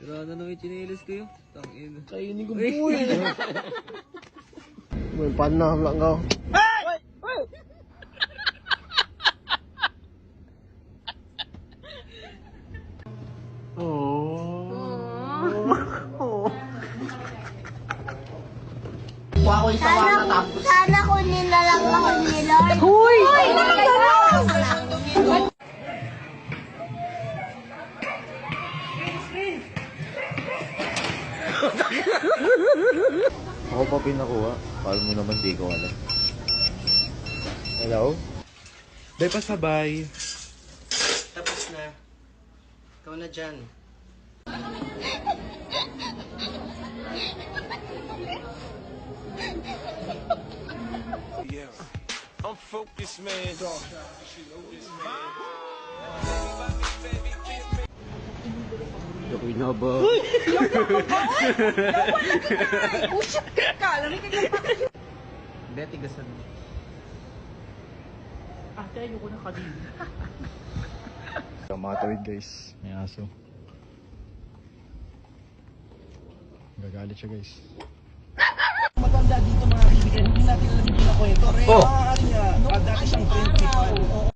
Sira na naman yung chinelas ko yun. Tangin. Kainin ko buhay. May panahon lang ako. Sana kunin na lang ako ni Lord. Huy! Ako pa pinakuha. Paano mo naman di ko alam. Hello? Be, pasabay. Tapos na. Ikaw na dyan. Yeah. I'm focused, man. Ako'y naba. Betty, gasan mo. Matawid guys. May aso. Gagalit siya guys. Matanda dito mga kaibigan, hindi natin alam yung pinakwento. Oh! Dati siyang principal.